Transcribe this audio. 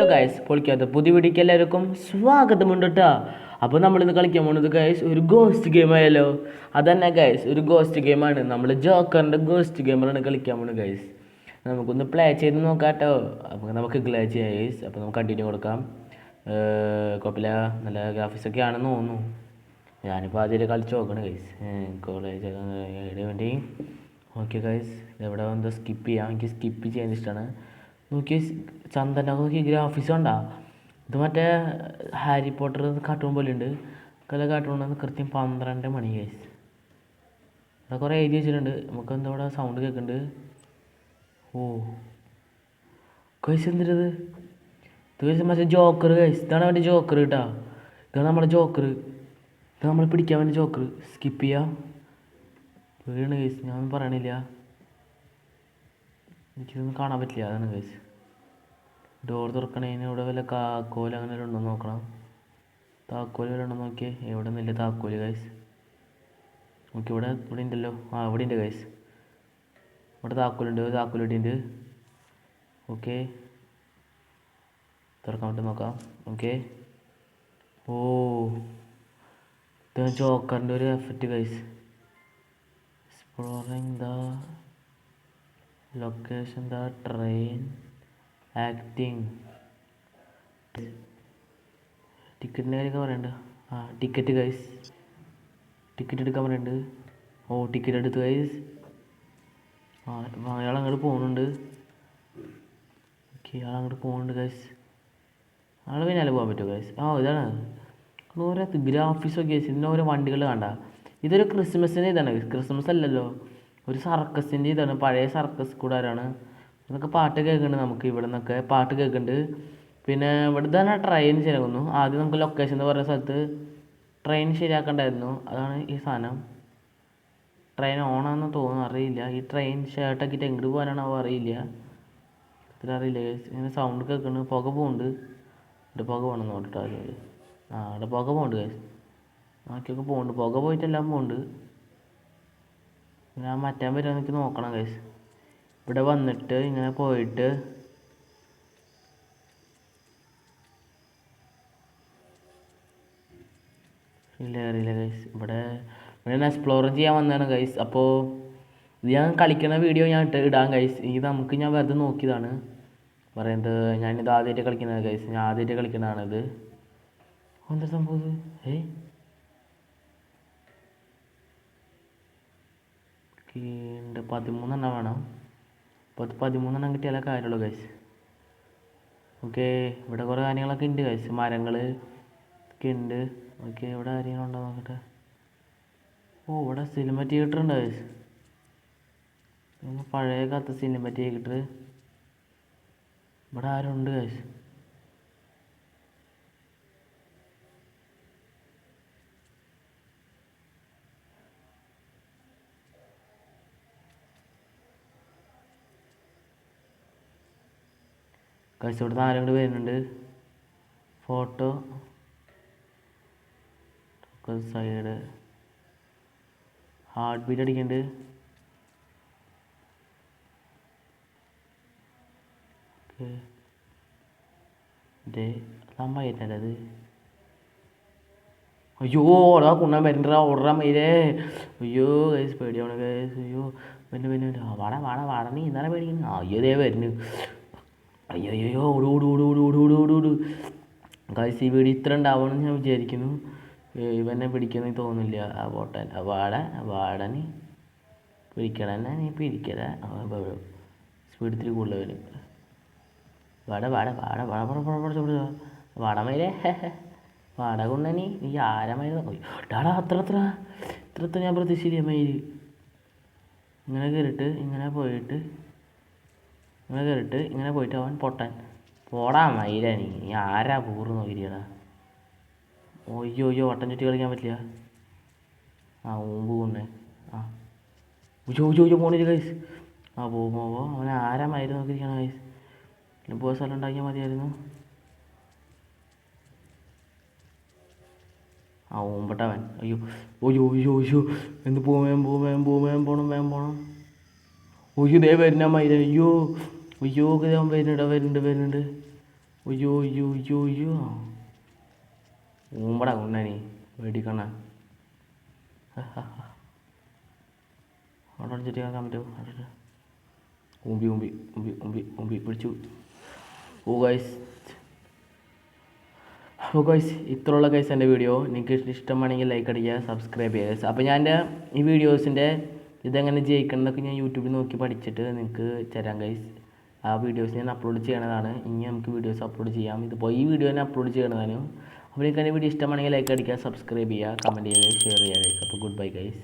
Hello guys, പൊളിക്കാത്ത പുതിയ വീഡിയോക്ക് എല്ലാവർക്കും സ്വാഗതമുണ്ട് കേട്ടോ. അപ്പോൾ നമ്മളിന്ന് കളിക്കാൻ പോകുന്നത് ഗൈസ് ഒരു ഗോസ്റ്റ് ഗെയിം ആയാലോ. അതന്നെ ഗൈസ്, ഒരു ഗോസ്റ്റ് ഗെയിമാണ്. നമ്മൾ ജോക്കറിൻ്റെ ഗോസ്റ്റ് ഗെയിമാണ് കളിക്കാൻ പോകുന്നത് ഗൈസ്. നമുക്കൊന്ന് പ്ലേ ചെയ്ത് നോക്കാം കേട്ടോ. അപ്പോൾ നമുക്ക് പ്ലേ ചെയ്യാം ഗൈസ്. അപ്പോൾ നമുക്ക് കണ്ടിന്യൂ കൊടുക്കാം. കുഴപ്പമില്ല, നല്ല ഗ്രാഫിക്സൊക്കെ ആണെന്ന് തോന്നുന്നു. ഞാനിപ്പോൾ ആദ്യം കളിച്ച് നോക്കണം ഗൈസ്. കോളേജ് വേണ്ടി ഓക്കെ ഗൈസ്. എവിടെ വന്ന് സ്കിപ്പ് ചെയ്യാം, എനിക്ക് സ്കിപ്പ് ചെയ്യാൻ ഇഷ്ടമാണ്. നോക്കി ചന്ദന നോക്കി ഗ്രാഫിക്സ് കണ്ടാ, ഇത് മറ്റേ ഹാരി പോട്ടർ കാർട്ടൂൺ പോലെ ഉണ്ട്. കാർട്ടൂൺ കൃത്യം 12 മണി ഗൈസ്. അവിടെ കുറേ എഴുതി വെച്ചിട്ടുണ്ട്. നമുക്ക് എന്താ ഇവിടെ സൗണ്ട് കേൾക്കുന്നുണ്ട്. ഓ ഗൈസ്, എന്തിനത് ഇത് മറ്റേ ജോക്കർ ഗൈസ്. ഇതാണ് അവൻ്റെ ജോക്കർ കേട്ടാ. ഇതാണ് നമ്മുടെ ജോക്കർ. ഇത് നമ്മൾ പിടിക്കാൻ വേണ്ടി ജോക്കർ. സ്കിപ്പ് ചെയ്യാം. വീണ് ഗൈസ്, ഞാൻ പറയണില്ല, എനിക്കിതൊന്നും കാണാൻ പറ്റില്ല. അതാണ് ഗൈസ്. ഡോർ തുറക്കണേന് ഇവിടെ വല്ല താക്കോൽ അങ്ങനെ ഉണ്ടോ നോക്കണം. താക്കോൽ വല്ല ഉണ്ടോ നോക്കിയേ. എവിടെ നിന്നില്ല താക്കോല് ഗൈസ്. നോക്കി ഇവിടെ ഉണ്ടല്ലോ. ഇവിടെ ഉണ്ട് ഗൈസ്. ഇവിടെ താക്കോലുണ്ട്. താക്കോലിട്ടുണ്ട്. ഓക്കെ, തുറക്കാൻ പറ്റും നോക്കാം. ഓക്കെ. ഓ, ഇത് ജോക്കറിൻ്റെ ഒരു effect guys. Exploring the location, the train, acting. ടിക്കറ്റിൻ്റെ കാര്യമൊക്കെ പറയണ്ട. ടിക്കറ്റ് ഗൈസ്, ടിക്കറ്റ് എടുക്കാൻ പറയുന്നുണ്ട്. ഓ, ടിക്കറ്റ് എടുത്ത് ഗൈസ്. അയാൾ അങ്ങോട്ട് പോകുന്നുണ്ട്. ഓക്കെ, അയാൾ അങ്ങോട്ട് പോകുന്നുണ്ട് ഗൈസ്. അയാൾ പിന്നാലെ പോകാൻ പറ്റുമോ ഗൈസ്? ഇതാണ് ഓരോ ഗ്രാഫിക്സൊക്കെ ഗൈസ്. ഇതിൻ്റെ ഓരോ വണ്ടികൾ കണ്ട. ഇതൊരു ക്രിസ്മസിൻ്റെ ഇതാണ്. ക്രിസ്മസ് അല്ലല്ലോ, ഒരു സർക്കസിൻ്റെ ഇതാണ്. പഴയ സർക്കസ് കൂടാരാണ്. ഇതൊക്കെ പാട്ട് കേൾക്കുന്നുണ്ട്. നമുക്ക് ഇവിടെ നിന്നൊക്കെ പാട്ട് കേൾക്കുന്നുണ്ട്. പിന്നെ ഇവിടെ തന്നെ ട്രെയിൻ ശരിയാക്കുന്നു. ആദ്യം നമുക്ക് ലൊക്കേഷൻ എന്ന് പറയുന്ന സ്ഥലത്ത് ട്രെയിൻ ശരിയാക്കണ്ടായിരുന്നു. അതാണ് ഈ സാധനം. ട്രെയിൻ ഓണാണെന്ന് തോന്നുന്നു, അറിയില്ല. ഈ ട്രെയിൻ ഷർട്ടാക്കിയിട്ട് എങ്ങോട്ട് പോകാനാണോ അറിയില്ല. ഇത്ര അറിയില്ല. ഇങ്ങനെ സൗണ്ട് കേൾക്കുന്നു. പുക പോകുന്നുണ്ട്. ഇവിടെ പുക പോകണം നോക്കിട്ടോ. അവിടെ പുക പോകുന്നുണ്ട് ഗൈസ്. ബാക്കിയൊക്കെ പോകുന്നുണ്ട്. പുക പോയിട്ടെല്ലാം പോകുന്നുണ്ട്. ഞാൻ മാറ്റാൻ പറ്റുമോ എനിക്ക് നോക്കണം ഗൈസ്. ഇവിടെ വന്നിട്ട് ഇങ്ങനെ പോയിട്ട് അറിയില്ല ഗൈസ്. ഇവിടെ എക്സ്പ്ലോർ ചെയ്യാൻ വന്നതാണ് ഗൈസ്. അപ്പോൾ ഇത് ഞാൻ കളിക്കുന്ന വീഡിയോ ഞാൻ ഇടാം ഗൈസ്. ഇത് ഞാൻ വെറുതെ നോക്കിയതാണ് പറയുന്നത്. ഞാനിത് ആദ്യമായിട്ട് കളിക്കുന്നത് ഗൈസ്. ഞാൻ ആദ്യമായിട്ട് കളിക്കുന്നതാണിത്. എന്താ സംഭവം ഇത്? 13 വേണം. 13 കിട്ടിയാലേ കാര്യമുള്ളൂ ഗൈസ്. ഓക്കെ, ഇവിടെ കുറേ കാര്യങ്ങളൊക്കെ ഉണ്ട് ഗൈസ്. മരങ്ങൾ ഒക്കെ ഉണ്ട്. ഓക്കെ, ഇവിടെ കാര്യങ്ങളുണ്ടോ നോക്കട്ടെ. ഓ, ഇവിടെ സിനിമ തിയേറ്റർ ഉണ്ട് ഗൈസ്. പഴയ കാലത്ത് സിനിമ തിയേറ്റർ. ഇവിടെ ആരുണ്ട് ഗൈസ്? ഗൈസ്, ഇവിടെ ആരും കൂടി വരുന്നുണ്ട്. ഫോട്ടോ സൈഡ് ഹാർട്ട് ബീറ്റ് അടിക്കുന്നുണ്ട്. ഓക്കെ, ഇതേ അമ്മയല്ലേ അത്? അയ്യോ, ഓടാ കുണ്ണാൻ വരുന്നുണ്ടാ. ഓടാ മയിലേ. അയ്യോ ഗൈസ്, പേടിയാണ് ഗൈസ്. അയ്യോ, പിന്നെ വാട നീ എന്താണ് പേടിക്കുന്നത്? അയ്യോ ദേ വരുന്നു. അയ്യോ, ഓട്. ഗൈസ്, ഈ വീട് ഇത്ര ഉണ്ടാവണമെന്ന് ഞാൻ വിചാരിക്കുന്നു. ഇവനെ പിടിക്കുന്ന തോന്നുന്നില്ല. പോട്ടൻ വാടന് പിടിക്കണന്നെ. നീ പിടിക്കല. സ്പീഡ് ഇത്തിരി കൂടുതൽ വരും. വാടമയിലേ. വാട കൊണ്ടനി നീ ആരമായിരുന്നു? ഡാടാ, അത്ര ഞാൻ പ്രതീക്ഷിച്ചില്ല. മയില് ഇങ്ങനെ കയറിയിട്ട് ഇങ്ങനെ പോയിട്ട് അവൻ പൊട്ടാൻ. പോടാ മയില, നീ ആരാ പൂറ് നോക്കിയിരിക്കടാ. അയ്യോ, വട്ടം ചുറ്റി കളിക്കാൻ പറ്റില്ല. ഊമ്പ് കൊണ്ടേ. പോണില്ല ഗൈസ്. പോകുമ്പോ അവൻ ആരാ മയില് നോക്കിയിരിക്കണം ഗൈസ്. പോയ സ്ഥലം ഉണ്ടാക്കിയാൽ മതിയായിരുന്നു. ഊമ്പട്ടവൻ. അയ്യോ എന്ത് പോണം. ദേ വരുന്ന മയില. അയ്യോ വരുന്നുണ്ട്. അയ്യോ അയ്യോ അയ്യോ അയ്യോ ഊമ്പടാ ഉണ്ണാനി മേടിക്കണ അവിടെ അടിച്ചിട്ട് കേൾക്കാൻ പറ്റുമോ ഊമ്പി ഊമ്പി ഊമ്പി ഊമ്പി ഊമ്പി പിടിച്ചു. ഓ ഗൈസ് ഇത്രയുള്ള ഗൈസ് എൻ്റെ വീഡിയോ. നിങ്ങൾക്ക് ഇഷ്ടമാണെങ്കിൽ ലൈക്ക് അടിക്കുക, സബ്സ്ക്രൈബ് ചെയ്യുക ഗൈസ്. അപ്പോൾ ഞാൻ എൻ്റെ ഈ വീഡിയോസിൻ്റെ ഇതെങ്ങനെ ജയിക്കണം എന്നൊക്കെ ഞാൻ യൂട്യൂബിൽ നോക്കി പഠിച്ചിട്ട് നിങ്ങൾക്ക് തരാം ഗൈസ്. ആ വീഡിയോസ് ഞാൻ അപ്ലോഡ് ചെയ്യണതാണ്. ഇനി നമുക്ക് വീഡിയോസ് അപ്ലോഡ് ചെയ്യാം. ഇതിപ്പോൾ ഈ വീഡിയോ തന്നെ അപ്ലോഡ് ചെയ്യണതാണ്. അപ്പോൾ നിങ്ങൾക്ക് എൻ്റെ വീഡിയോ ഇഷ്ടമാണെങ്കിൽ ലൈക്ക് അടിക്കുക, സബ്സ്ക്രൈബ് ചെയ്യുക, കമൻറ്റ് ചെയ്യുക, ഷെയർ ചെയ്യുക ഗൈസ്. അപ്പോൾ ഗുഡ് ബൈ ഗൈസ്.